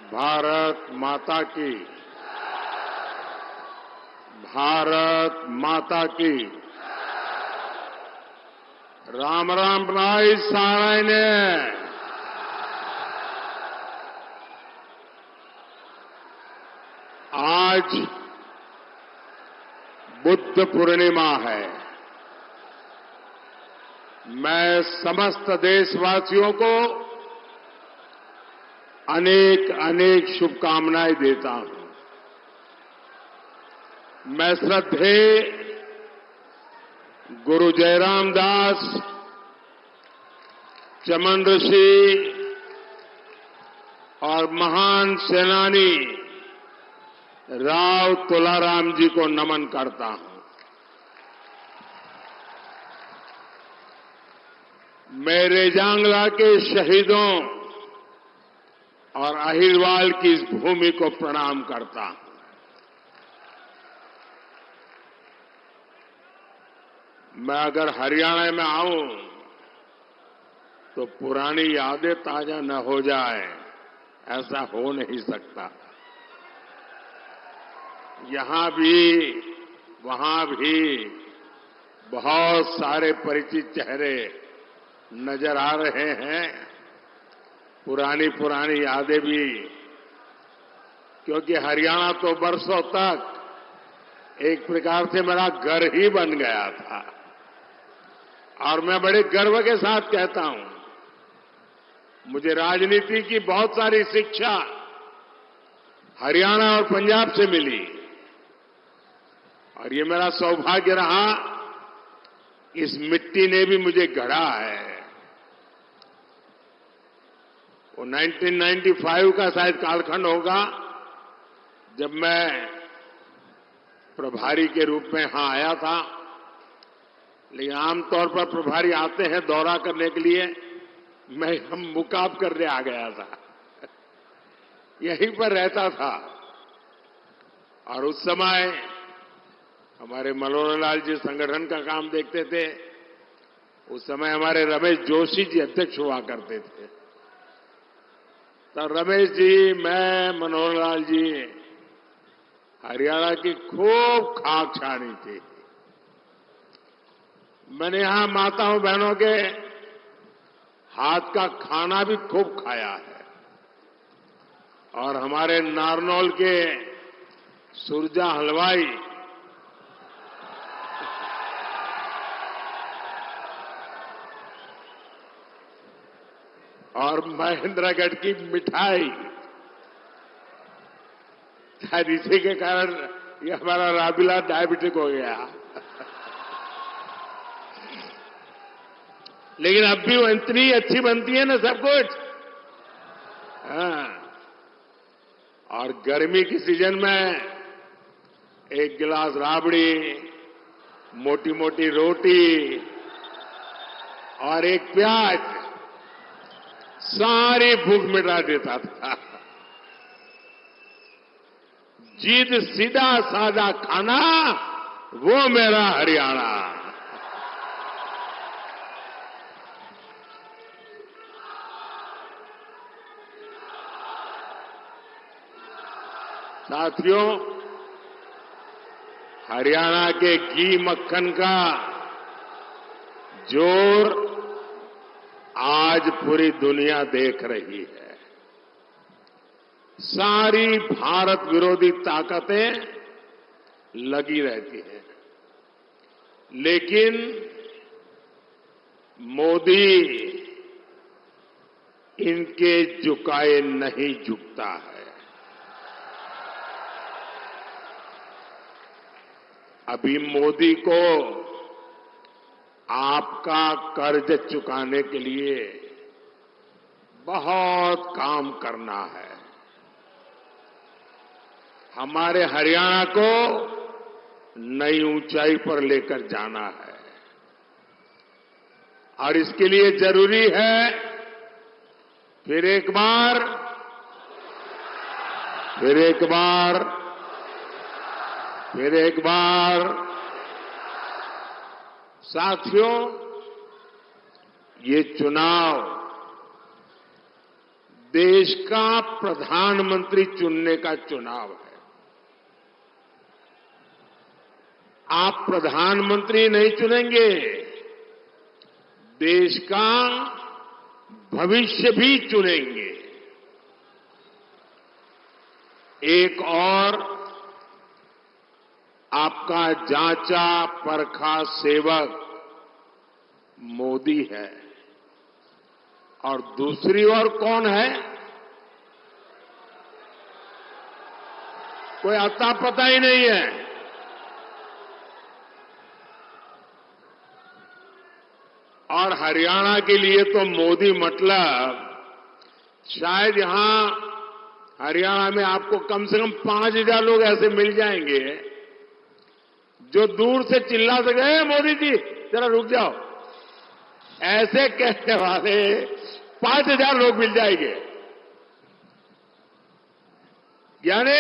भारत माता की। भारत माता की। राम राम बनाई साराय ने। आज बुद्ध पूर्णिमा है। मैं समस्त देशवासियों को अनेक अनेक शुभकामनाएं देता हूं। मैं श्रद्धेय गुरु जयराम दास, चमन ऋषि और महान सेनानी राव तुलाराम जी को नमन करता हूं। मैं रेजांगला के शहीदों और अहिरवाल की इस भूमि को प्रणाम करता हूं। मैं अगर हरियाणा में आऊं तो पुरानी यादें ताजा न हो जाए, ऐसा हो नहीं सकता। यहां भी वहां भी बहुत सारे परिचित चेहरे नजर आ रहे हैं। पुरानी पुरानी यादें भी, क्योंकि हरियाणा तो बरसों तक एक प्रकार से मेरा घर ही बन गया था। और मैं बड़े गर्व के साथ कहता हूं, मुझे राजनीति की बहुत सारी शिक्षा हरियाणा और पंजाब से मिली, और ये मेरा सौभाग्य रहा, इस मिट्टी ने भी मुझे गढ़ा है। वो 1995 का शायद कालखंड होगा, जब मैं प्रभारी के रूप में यहां आया था। लेकिन आमतौर पर प्रभारी आते हैं दौरा करने के लिए, मैं हम मुकाब करने आ गया था। यहीं पर रहता था। और उस समय हमारे मनोहर लाल जी संगठन का काम देखते थे। उस समय हमारे रमेश जोशी जी अध्यक्ष हुआ करते थे। तो रमेश जी, मैं, मनोहर लाल जी हरियाणा की खूब खाक छानी थी। मैंने यहां माताओं बहनों के हाथ का खाना भी खूब खाया है। और हमारे नारनौल के सुरजा हलवाई और महेंद्रगढ़ की मिठाई, इसी के कारण ये हमारा राबिला डायबिटिक हो गया। लेकिन अब भी वो इतनी अच्छी बनती है ना सब कुछ। हाँ। और गर्मी की सीजन में एक गिलास राबड़ी, मोटी मोटी रोटी और एक प्याज सारी भूख मिटा देता था। जिद सीधा साधा खाना, वो मेरा हरियाणा। साथियों, हरियाणा के घी मक्खन का जोर आज पूरी दुनिया देख रही है। सारी भारत विरोधी ताकतें लगी रहती हैं, लेकिन मोदी इनके झुकाए नहीं झुकता है। अभी मोदी को आपका कर्ज चुकाने के लिए बहुत काम करना है। हमारे हरियाणा को नई ऊंचाई पर लेकर जाना है। और इसके लिए जरूरी है, फिर एक बार फिर एक बार फिर एक बार साथियों, ये चुनाव देश का प्रधानमंत्री चुनने का चुनाव है। आप प्रधानमंत्री नहीं चुनेंगे, देश का भविष्य भी चुनेंगे। एक और आपका जांचा परखा सेवक मोदी है और दूसरी ओर कौन है? कोई अता पता ही नहीं है। और हरियाणा के लिए तो मोदी मतलब शायद यहां हरियाणा में आपको कम से कम 5,000 लोग ऐसे मिल जाएंगे जो दूर से चिल्ला सके, मोदी जी जरा रुक जाओ, ऐसे कहने वाले 5,000 लोग मिल जाएंगे। यानी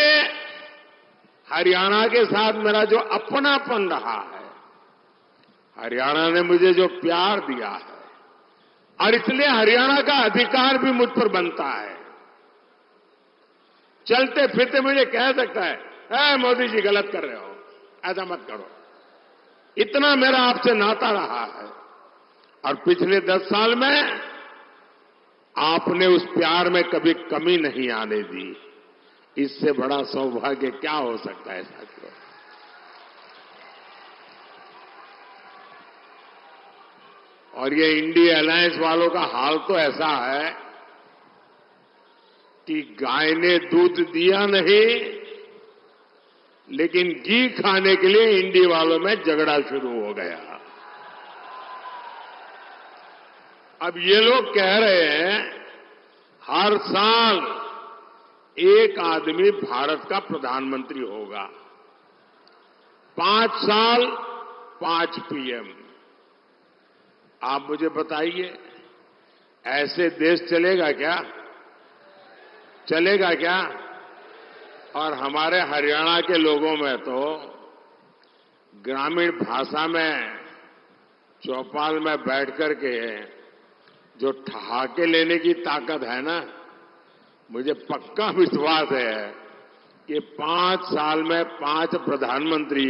हरियाणा के साथ मेरा जो अपनापन रहा है, हरियाणा ने मुझे जो प्यार दिया है, और इसलिए हरियाणा का अधिकार भी मुझ पर बनता है। चलते फिरते मुझे कह सकता है, मोदी जी गलत कर रहे हो, ऐसा मत करो। इतना मेरा आपसे नाता रहा है और पिछले 10 साल में आपने उस प्यार में कभी कमी नहीं आने दी। इससे बड़ा सौभाग्य क्या हो सकता है साथियों? और ये इंडिया अलायंस वालों का हाल तो ऐसा है कि गाय ने दूध दिया नहीं, लेकिन घी खाने के लिए इंडी वालों में झगड़ा शुरू हो गया। अब ये लोग कह रहे हैं हर साल एक आदमी भारत का प्रधानमंत्री होगा, 5 साल 5 पीएम। आप मुझे बताइए, ऐसे देश चलेगा क्या? चलेगा क्या? और हमारे हरियाणा के लोगों में तो ग्रामीण भाषा में चौपाल में बैठ करके जो ठहाके लेने की ताकत है ना, मुझे पक्का विश्वास है कि 5 साल में 5 प्रधानमंत्री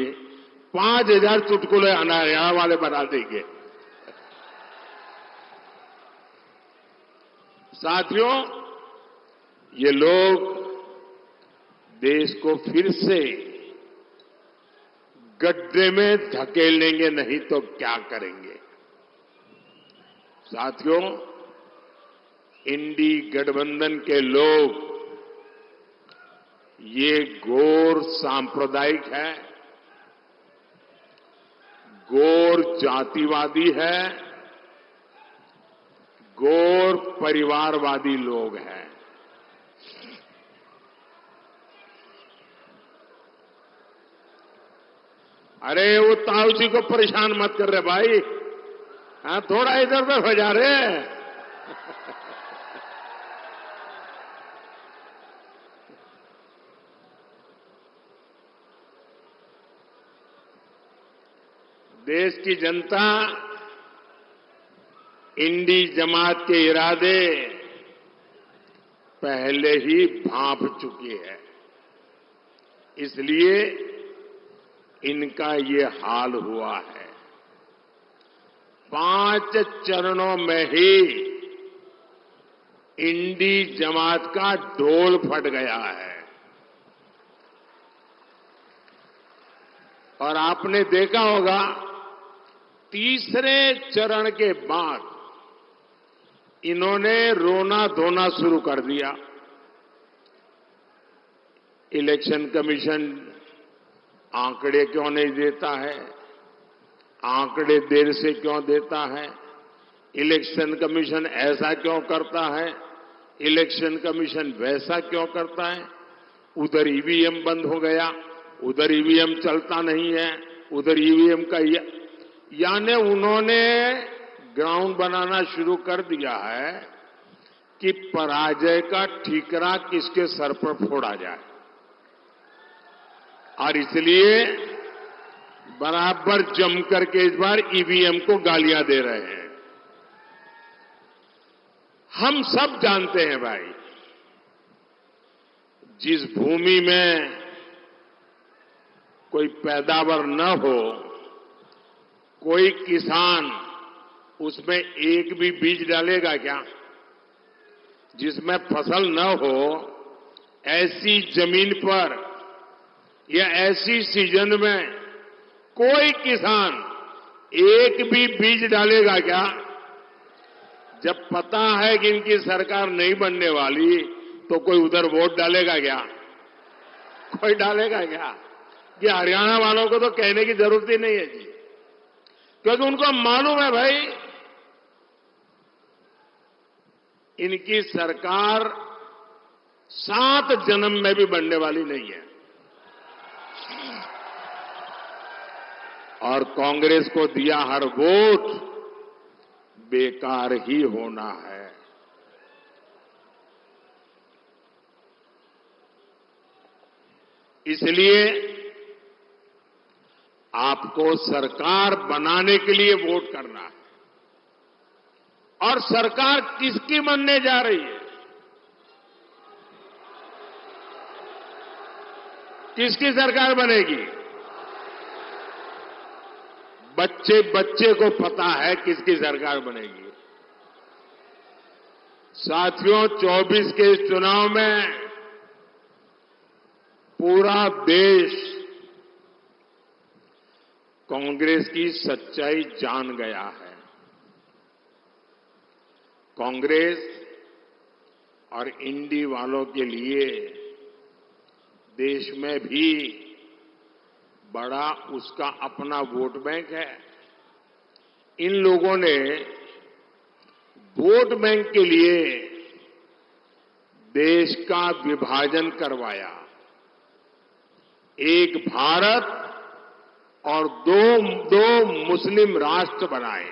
5,000 चुटकुले हरियाणा वाले बना देंगे। साथियों, ये लोग देश को फिर से गड्ढे में धकेलेंगे, नहीं तो क्या करेंगे? साथियों, इंडी गठबंधन के लोग ये घोर सांप्रदायिक है, घोर जातिवादी है, घोर परिवारवादी लोग हैं। अरे वो ताऊ जी को परेशान मत कर रहे भाई, हाँ थोड़ा इधर उधर हो जा रहे हैं। देश की जनता इंडी जमात के इरादे पहले ही भांप चुकी है, इसलिए इनका ये हाल हुआ है। 5 चरणों में ही इंडी जमात का ढोल फट गया है। और आपने देखा होगा, तीसरे चरण के बाद इन्होंने रोना धोना शुरू कर दिया। इलेक्शन कमीशन आंकड़े क्यों नहीं देता है, आंकड़े देर से क्यों देता है, इलेक्शन कमीशन ऐसा क्यों करता है, इलेक्शन कमीशन वैसा क्यों करता है। उधर ईवीएम बंद हो गया, उधर ईवीएम चलता नहीं है, उधर ईवीएम का यानी उन्होंने ग्राउंड बनाना शुरू कर दिया है कि पराजय का ठीकरा किसके सर पर फोड़ा जाए। और इसलिए बराबर जम करके इस बार ईवीएम को गालियां दे रहे हैं। हम सब जानते हैं भाई, जिस भूमि में कोई पैदावार न हो, कोई किसान उसमें एक भी बीज डालेगा क्या? जिसमें फसल न हो, ऐसी जमीन पर या ऐसी सीजन में कोई किसान एक भी बीज डालेगा क्या? जब पता है कि इनकी सरकार नहीं बनने वाली, तो कोई उधर वोट डालेगा क्या? कोई डालेगा क्या? कि हरियाणा वालों को तो कहने की जरूरत ही नहीं है जी, क्योंकि उनको मालूम है भाई इनकी सरकार 7 जन्म में भी बनने वाली नहीं है और कांग्रेस को दिया हर वोट बेकार ही होना है। इसलिए आपको सरकार बनाने के लिए वोट करना है। और सरकार किसकी बनने जा रही है? किसकी सरकार बनेगी? बच्चे बच्चे को पता है किसकी सरकार बनेगी। साथियों, 24 के इस चुनाव में पूरा देश कांग्रेस की सच्चाई जान गया है। कांग्रेस और इंडी वालों के लिए देश में भी बड़ा उसका अपना वोट बैंक है। इन लोगों ने वोट बैंक के लिए देश का विभाजन करवाया। एक भारत और दो मुस्लिम राष्ट्र बनाए।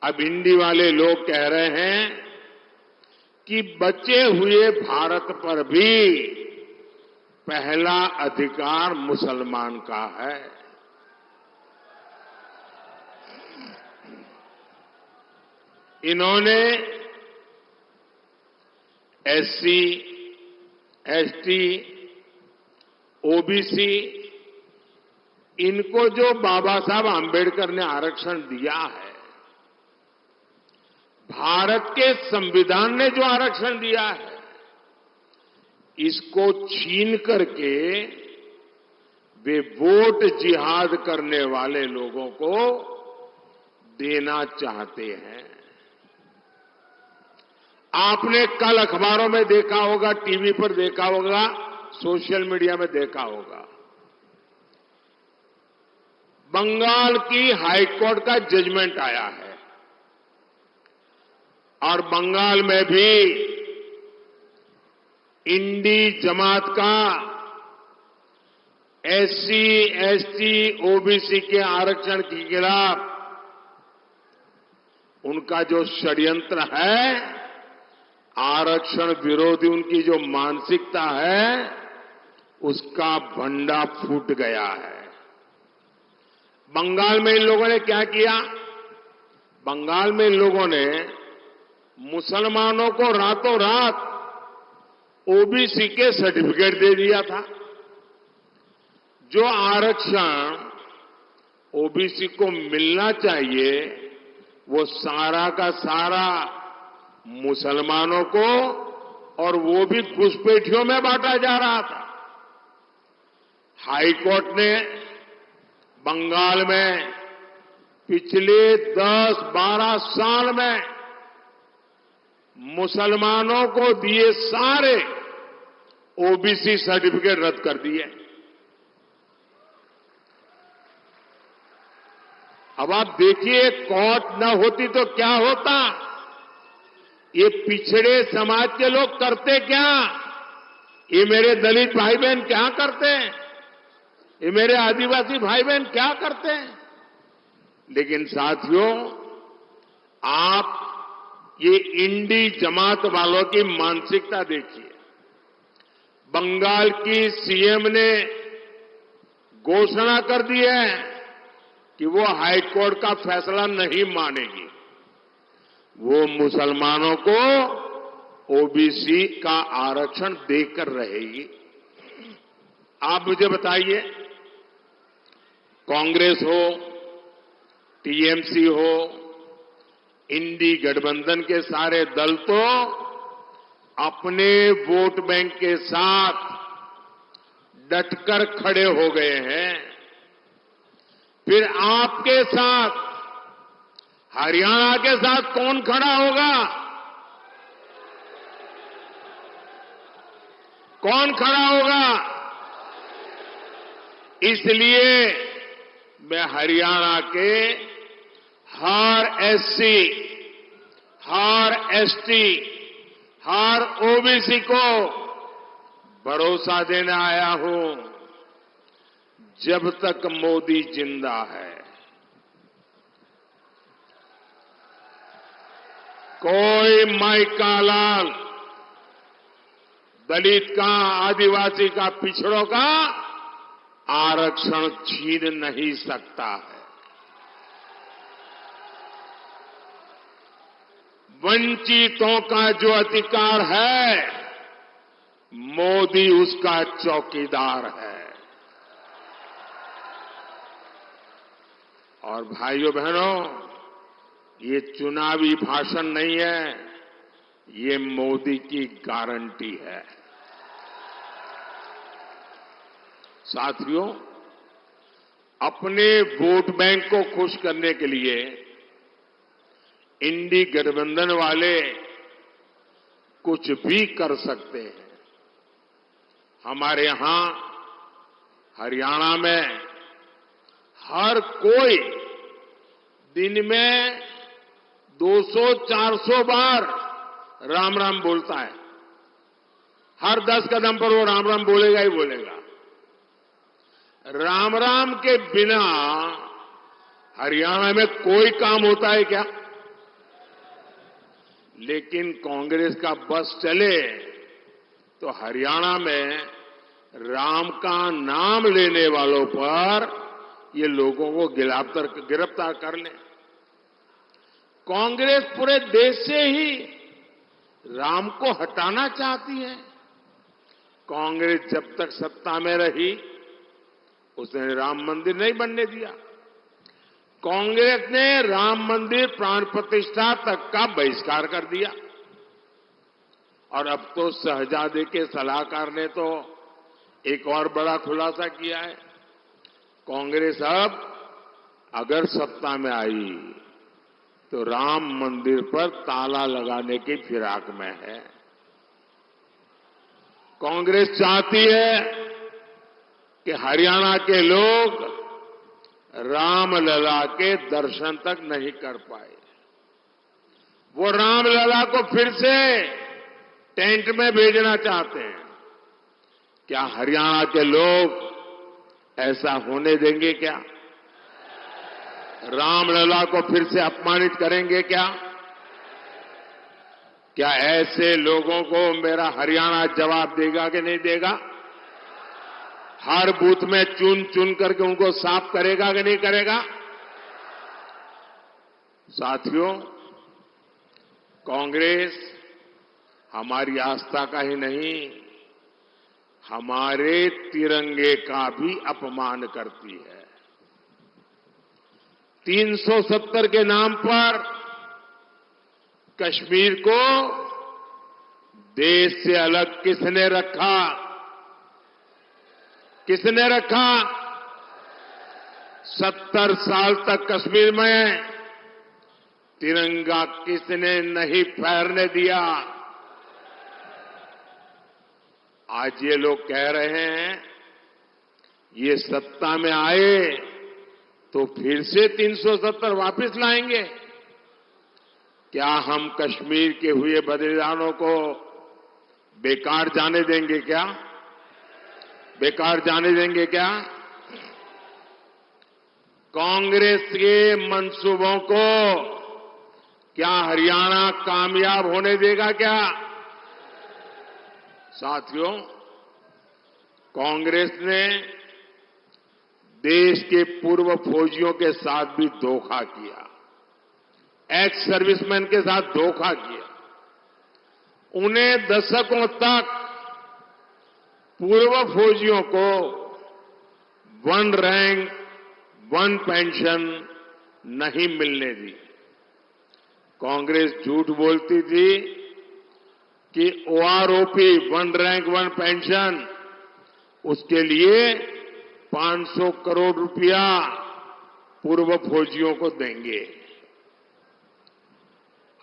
अब इंडी वाले लोग कह रहे हैं कि बचे हुए भारत पर भी पहला अधिकार मुसलमान का है। इन्होंने एससी, एसटी, ओबीसी इनको जो बाबा साहब आंबेडकर ने आरक्षण दिया है, भारत के संविधान ने जो आरक्षण दिया है, इसको छीन करके वे वोट जिहाद करने वाले लोगों को देना चाहते हैं। आपने कल अखबारों में देखा होगा, टीवी पर देखा होगा, सोशल मीडिया में देखा होगा, बंगाल की हाईकोर्ट का जजमेंट आया है और बंगाल में भी इंडी जमात का एससी, एसटी, ओबीसी के आरक्षण के खिलाफ उनका जो षड्यंत्र है, आरक्षण विरोधी उनकी जो मानसिकता है, उसका भंडा फूट गया है। बंगाल में इन लोगों ने क्या किया? बंगाल में इन लोगों ने मुसलमानों को रातों रात ओबीसी के सर्टिफिकेट दे दिया था। जो आरक्षण ओबीसी को मिलना चाहिए, वो सारा का सारा मुसलमानों को, और वो भी घुसपैठियों में बांटा जा रहा था। हाईकोर्ट ने बंगाल में पिछले 10-12 साल में मुसलमानों को दिए सारे ओबीसी सर्टिफिकेट रद्द कर दिए। अब आप देखिए, कोर्ट न होती तो क्या होता? ये पिछड़े समाज के लोग करते क्या? ये मेरे दलित भाई बहन क्या करते हैं? ये मेरे आदिवासी भाई बहन क्या करते हैं? लेकिन साथियों, आप ये इंडी जमात वालों की मानसिकता देखिए। बंगाल की सीएम ने घोषणा कर दी है कि वो हाईकोर्ट का फैसला नहीं मानेगी। वो मुसलमानों को ओबीसी का आरक्षण देकर रहेगी। आप मुझे बताइए, कांग्रेस हो, टीएमसी हो, इंडी गठबंधन के सारे दल तो अपने वोट बैंक के साथ डटकर खड़े हो गए हैं। फिर आपके साथ, हरियाणा के साथ कौन खड़ा होगा? कौन खड़ा होगा? इसलिए मैं हरियाणा के हर एससी, हर एसटी, हर ओबीसी को भरोसा देने आया हूं, जब तक मोदी जिंदा है, कोई माई का लाल, दलित का, आदिवासी का, पिछड़ों का आरक्षण छीन नहीं सकता है। वंचितों का जो अधिकार है, मोदी उसका चौकीदार है। और भाइयों बहनों, ये चुनावी भाषण नहीं है, ये मोदी की गारंटी है। साथियों, अपने वोट बैंक को खुश करने के लिए इंडी गठबंधन वाले कुछ भी कर सकते हैं। हमारे यहां हरियाणा में हर कोई दिन में 200-400 बार राम राम बोलता है। हर 10 कदम पर वो राम राम बोलेगा ही बोलेगा। राम राम के बिना हरियाणा में कोई काम होता है क्या? लेकिन कांग्रेस का बस चले तो हरियाणा में राम का नाम लेने वालों पर ये लोगों को गिरफ्तार कर ले। कांग्रेस पूरे देश से ही राम को हटाना चाहती है। कांग्रेस जब तक सत्ता में रही, उसने राम मंदिर नहीं बनने दिया। कांग्रेस ने राम मंदिर प्राण प्रतिष्ठा तक का बहिष्कार कर दिया। और अब तो शहजादे के सलाहकार ने तो एक और बड़ा खुलासा किया है। कांग्रेस अब अगर सत्ता में आई तो राम मंदिर पर ताला लगाने की फिराक में है। कांग्रेस चाहती है कि हरियाणा के लोग रामलला के दर्शन तक नहीं कर पाए। वो रामलला को फिर से टेंट में भेजना चाहते हैं। क्या हरियाणा के लोग ऐसा होने देंगे क्या? रामलला को फिर से अपमानित करेंगे क्या? क्या ऐसे लोगों को मेरा हरियाणा जवाब देगा कि नहीं देगा? हर बूथ में चुन चुन करके उनको साफ करेगा कि नहीं करेगा? साथियों, कांग्रेस हमारी आस्था का ही नहीं, हमारे तिरंगे का भी अपमान करती है। 370 के नाम पर कश्मीर को देश से अलग किसने रखा? किसने रखा? 70 साल तक कश्मीर में तिरंगा किसने नहीं फहरने दिया? आज ये लोग कह रहे हैं ये सत्ता में आए तो फिर से 370 वापस लाएंगे। क्या हम कश्मीर के हुए बलिदानों को बेकार जाने देंगे क्या? बेकार जाने देंगे क्या? कांग्रेस के मंसूबों को क्या हरियाणा कामयाब होने देगा क्या? साथियों, कांग्रेस ने देश के पूर्व फौजियों के साथ भी धोखा किया, एक्स सर्विसमैन के साथ धोखा किया। उन्हें दशकों तक पूर्व फौजियों को वन रैंक वन पेंशन नहीं मिलने दी। कांग्रेस झूठ बोलती थी कि OROP one rank one pension उसके लिए 500 करोड़ रुपया पूर्व फौजियों को देंगे।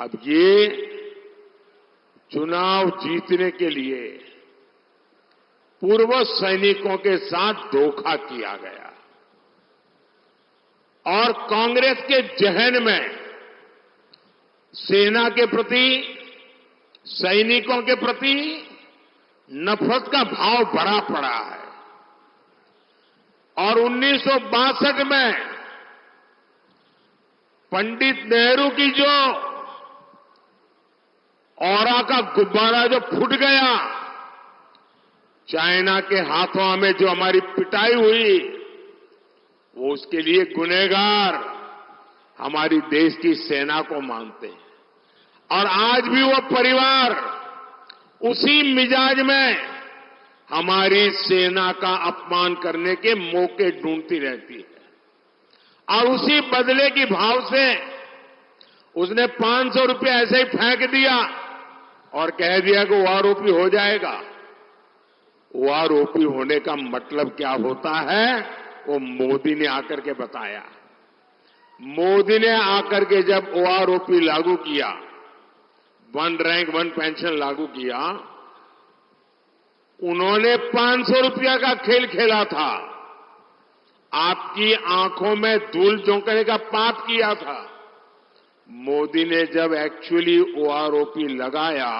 अब ये चुनाव जीतने के लिए पूर्व सैनिकों के साथ धोखा किया गया और कांग्रेस के जहन में सेना के प्रति, सैनिकों के प्रति नफरत का भाव बढ़ा पड़ा है। और 1962 में पंडित नेहरू की जो औरा का गुब्बारा जो फूट गया, चाइना के हाथों में जो हमारी पिटाई हुई, वो उसके लिए गुनहगार हमारी देश की सेना को मानते हैं। और आज भी वो परिवार उसी मिजाज में हमारी सेना का अपमान करने के मौके ढूंढती रहती है और उसी बदले की भाव से उसने 500 रुपये ऐसे ही फेंक दिया और कह दिया कि ओआरओपी हो जाएगा। ओआरओपी होने का मतलब क्या होता है वो मोदी ने आकर के बताया। मोदी ने आकर के जब ओआरओपी लागू किया, वन रैंक वन पेंशन लागू किया, उन्होंने 500 रुपया का खेल खेला था, आपकी आंखों में धूल झोंकने का पाप किया था। मोदी ने जब एक्चुअली ओआरओपी लगाया,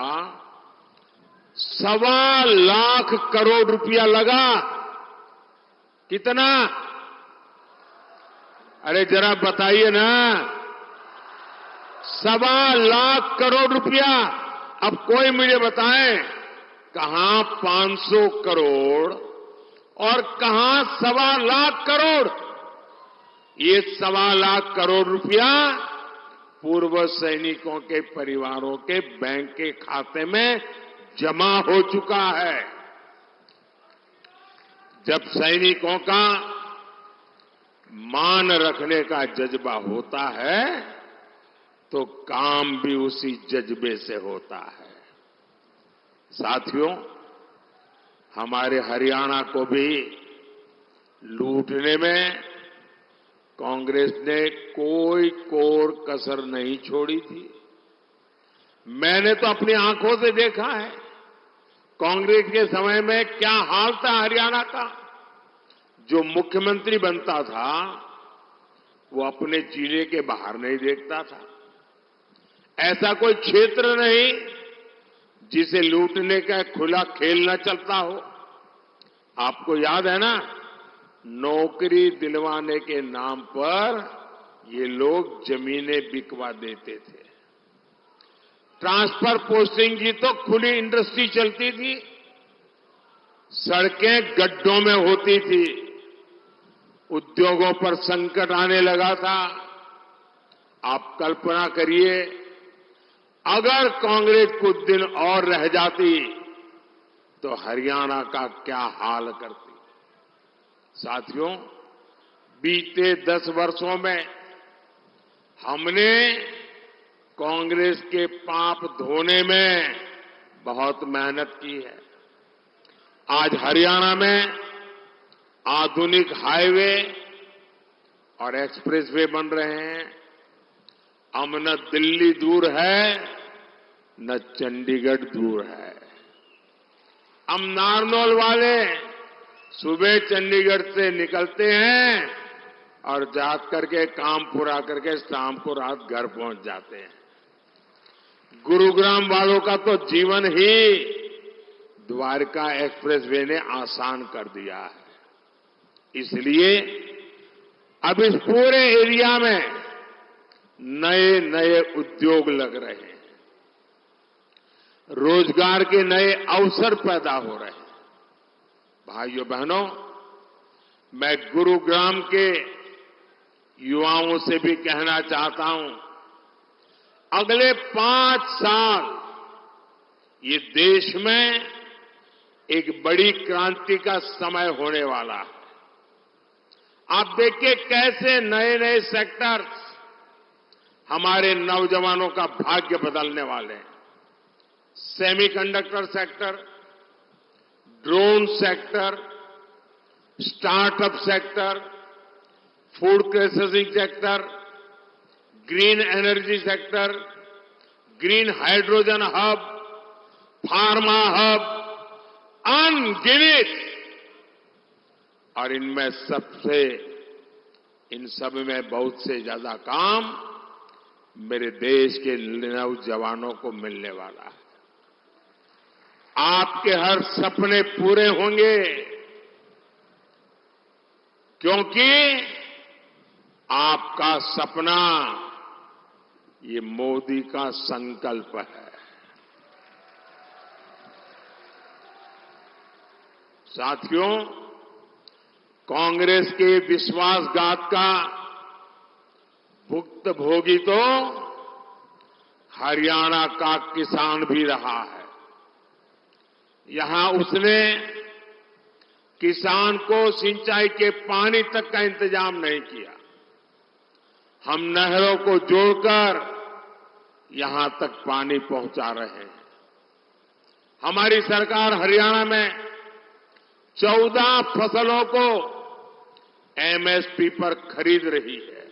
1.25 लाख करोड़ रुपया लगा। कितना? अरे जरा बताइए ना, 1.25 लाख करोड़ रुपया। अब कोई मुझे बताए कहां 500 करोड़ और कहां 1.25 लाख करोड़? ये 1.25 लाख करोड़ रुपया पूर्व सैनिकों के परिवारों के बैंक के खाते में जमा हो चुका है। जब सैनिकों का मान रखने का जज्बा होता है तो काम भी उसी जज्बे से होता है। साथियों, हमारे हरियाणा को भी लूटने में कांग्रेस ने कोई कोर कसर नहीं छोड़ी थी। मैंने तो अपनी आंखों से देखा है कांग्रेस के समय में क्या हाल था हरियाणा का। जो मुख्यमंत्री बनता था वो अपने जिले के बाहर नहीं देखता था। ऐसा कोई क्षेत्र नहीं जिसे लूटने का खुला खेल न चलता हो। आपको याद है ना, नौकरी दिलवाने के नाम पर ये लोग जमीनें बिकवा देते थे। ट्रांसफर पोस्टिंग की तो खुली इंडस्ट्री चलती थी, सड़कें गड्ढों में होती थी, उद्योगों पर संकट आने लगा था। आप कल्पना करिए, अगर कांग्रेस कुछ दिन और रह जाती तो हरियाणा का क्या हाल करती। साथियों, बीते 10 वर्षों में हमने कांग्रेस के पाप धोने में बहुत मेहनत की है। आज हरियाणा में आधुनिक हाईवे और एक्सप्रेसवे बन रहे हैं। अब न दिल्ली दूर है न चंडीगढ़ दूर है। हम नारनौल वाले सुबह चंडीगढ़ से निकलते हैं और जात करके काम पूरा करके शाम को रात घर पहुंच जाते हैं। गुरुग्राम वालों का तो जीवन ही द्वारका एक्सप्रेसवे ने आसान कर दिया है। इसलिए अब इस पूरे एरिया में नए नए उद्योग लग रहे हैं, रोजगार के नए अवसर पैदा हो रहे हैं। भाइयों बहनों, मैं गुरुग्राम के युवाओं से भी कहना चाहता हूं, अगले 5 साल ये देश में एक बड़ी क्रांति का समय होने वाला है। आप देखिए कैसे नए नए सेक्टर्स हमारे नौजवानों का भाग्य बदलने वाले हैं। Semiconductor sector, drone sector, startup sector, food processing sector, green energy sector, green hydrogen hub, pharma hub, अनगिनत। और इन सब में बहुत से ज्यादा काम मेरे देश के नौजवानों को मिलने वाला है। आपके हर सपने पूरे होंगे, क्योंकि आपका सपना ये मोदी का संकल्प है। साथियों, कांग्रेस के विश्वासघात का भुक्तभोगी तो हरियाणा का किसान भी रहा है। यहां उसने किसान को सिंचाई के पानी तक का इंतजाम नहीं किया। हम नहरों को जोड़कर यहां तक पानी पहुंचा रहे हैं। हमारी सरकार हरियाणा में 14 फसलों को एमएसपी पर खरीद रही है।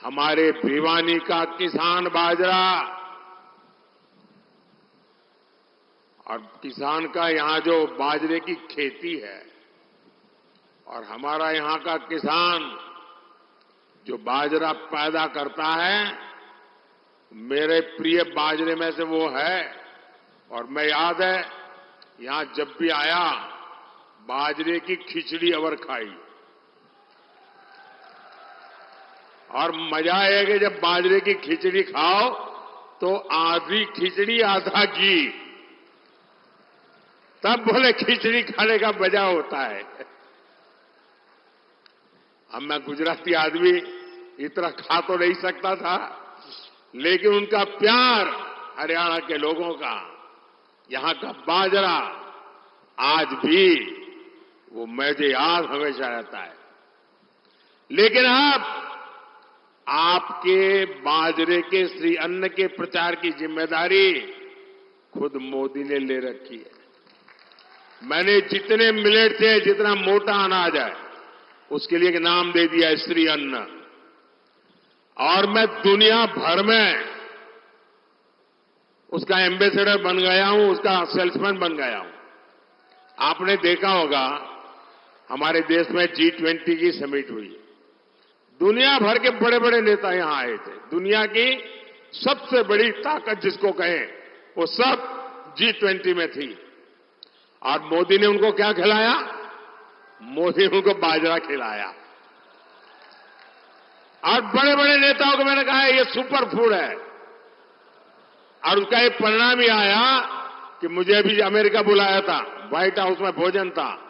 हमारे भिवानी का किसान बाजरा और किसान का यहां जो बाजरे की खेती है और हमारा यहां का किसान जो बाजरा पैदा करता है, मेरे प्रिय बाजरे में से वो है। और मैं याद है यहां जब भी आया बाजरे की खिचड़ी अवर खाई। और मजा है कि जब बाजरे की खिचड़ी खाओ तो आधी खिचड़ी आधा घी, तब बोले खिचड़ी खाने का मजा होता है। अब मैं गुजराती आदमी इतना खा तो नहीं सकता था, लेकिन उनका प्यार हरियाणा के लोगों का, यहां का बाजरा आज भी वो मुझे याद हमेशा रहता है। लेकिन अब आपके बाजरे के श्री अन्न के प्रचार की जिम्मेदारी खुद मोदी ने ले रखी है। मैंने जितने मिलेट थे, जितना मोटा अनाज है, उसके लिए एक नाम दे दिया है श्री अन्न। और मैं दुनिया भर में उसका एम्बेसडर बन गया हूं, उसका सेल्समैन बन गया हूं। आपने देखा होगा हमारे देश में G20 की समिट हुई। दुनिया भर के बड़े बड़े नेता यहां आए थे। दुनिया की सबसे बड़ी ताकत जिसको कहें, वो सब G20 में थी। और मोदी ने उनको क्या खिलाया? मोदी ने उनको बाजरा खिलाया। और बड़े बड़े नेताओं को मैंने कहा ये सुपर फूड है। और उसका एक परिणाम ही आया कि मुझे अभी अमेरिका बुलाया था, व्हाइट हाउस में भोजन था।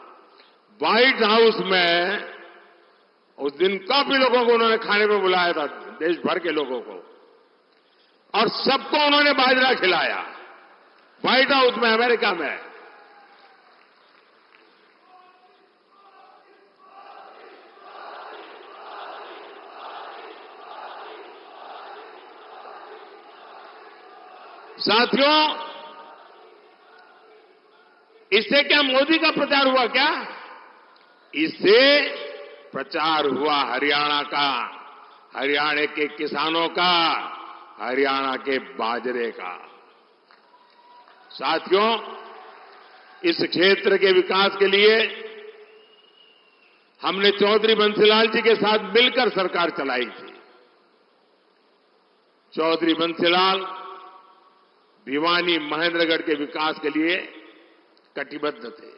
व्हाइट हाउस में उस दिन काफी लोगों को उन्होंने खाने पे बुलाया था, देश भर के लोगों को, और सबको उन्होंने बाजरा खिलाया व्हाइट हाउस में, अमेरिका में। साथियों, इससे क्या मोदी का प्रचार हुआ क्या? इससे प्रचार हुआ हरियाणा का, हरियाणा के किसानों का, हरियाणा के बाजरे का। साथियों, इस क्षेत्र के विकास के लिए हमने चौधरी बंसीलाल जी के साथ मिलकर सरकार चलाई थी। चौधरी बंसीलाल भिवानी महेंद्रगढ़ के विकास के लिए कटिबद्ध थे।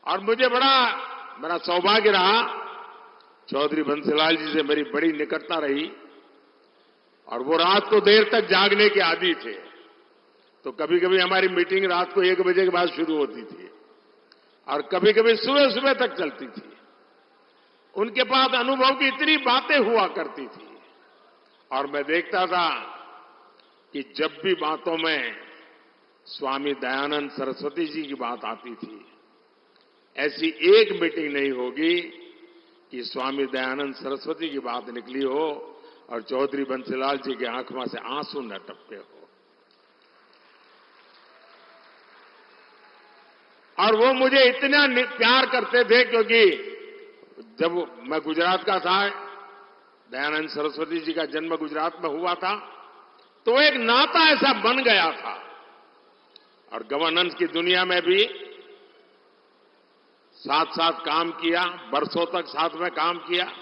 और मुझे मेरा सौभाग्य रहा, चौधरी बंसीलाल जी से मेरी बड़ी निकटता रही। और वो रात को देर तक जागने के आदी थे, तो कभी कभी हमारी मीटिंग रात को 1 बजे के बाद शुरू होती थी और कभी कभी सुबह सुबह तक चलती थी। उनके पास अनुभव की इतनी बातें हुआ करती थी और मैं देखता था कि जब भी बातों में स्वामी दयानंद सरस्वती जी की बात आती थी। ऐसी एक मीटिंग नहीं होगी कि स्वामी दयानंद सरस्वती की बात निकली हो और चौधरी बंसीलाल जी की आंखों से आंसू न टपके हो। और वो मुझे इतना प्यार करते थे क्योंकि जब मैं गुजरात का था, दयानंद सरस्वती जी का जन्म गुजरात में हुआ था, तो एक नाता ऐसा बन गया था। और गवर्नेंस की दुनिया में भी साथ साथ काम किया, बरसों तक साथ में काम किया।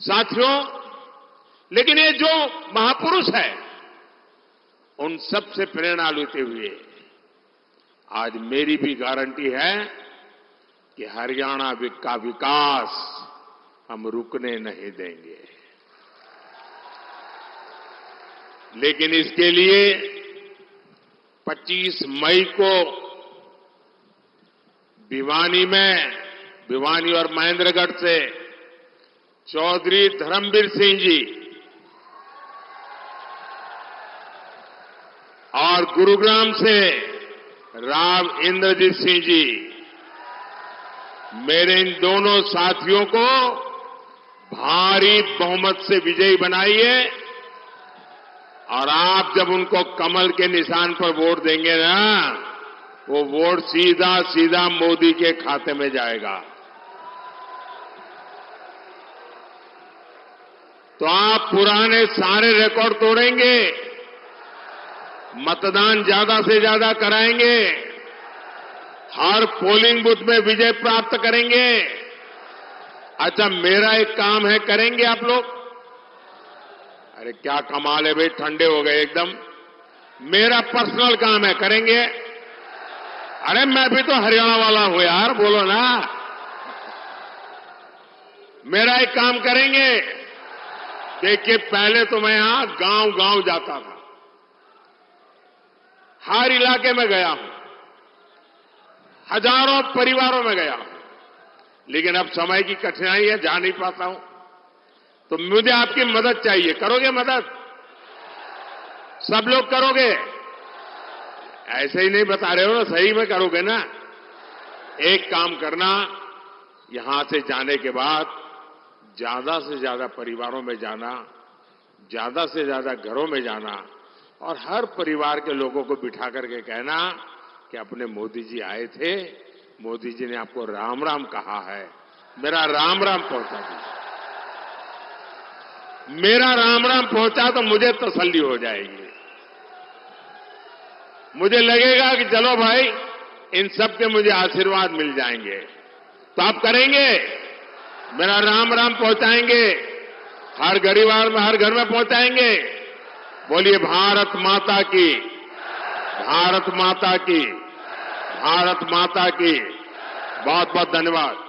साथियों, लेकिन ये जो महापुरुष है, उन सब से प्रेरणा लेते हुए आज मेरी भी गारंटी है कि हरियाणा का विकास हम रुकने नहीं देंगे। लेकिन इसके लिए 25 मई को भिवानी और महेंद्रगढ़ से चौधरी धर्मवीर सिंह जी और गुरुग्राम से राव इंद्रजीत सिंह जी, मेरे इन दोनों साथियों को भारी बहुमत से विजयी बनाइए और आप जब उनको कमल के निशान पर वोट देंगे ना, वो वोट सीधा सीधा मोदी के खाते में जाएगा। तो आप पुराने सारे रिकॉर्ड तोड़ेंगे, मतदान ज्यादा से ज्यादा कराएंगे, हर पोलिंग बूथ में विजय प्राप्त करेंगे। अच्छा, मेरा एक काम है, करेंगे आप लोग? अरे क्या कमाल है भाई, ठंडे हो गए एकदम। मेरा पर्सनल काम है, करेंगे? अरे मैं भी तो हरियाणा वाला हूं यार, बोलो ना। मेरा एक काम करेंगे। देखिए, पहले तो मैं यहां गांव गांव जाता था, हर इलाके में गया हूं, हजारों परिवारों में गया हूं, लेकिन अब समय की कठिनाई है, जा नहीं पाता हूं। तो मुझे आपकी मदद चाहिए। करोगे मदद? सब लोग करोगे? ऐसे ही नहीं बता रहे हो ना, सही में करोगे ना? एक काम करना, यहां से जाने के बाद ज्यादा से ज्यादा परिवारों में जाना, ज्यादा से ज्यादा घरों में जाना और हर परिवार के लोगों को बिठा करके कहना कि अपने मोदी जी आए थे, मोदी जी ने आपको राम राम कहा है, मेरा राम राम पहुंचा दीजिए। मेरा राम राम पहुंचा तो मुझे तसल्ली हो जाएगी। मुझे लगेगा कि चलो भाई, इन सब के मुझे आशीर्वाद मिल जाएंगे। तो आप करेंगे? मेरा राम राम पहुंचाएंगे, हर परिवार में, हर घर में पहुंचाएंगे। बोलिए भारत माता की, भारत माता की, भारत माता की। बहुत बहुत धन्यवाद।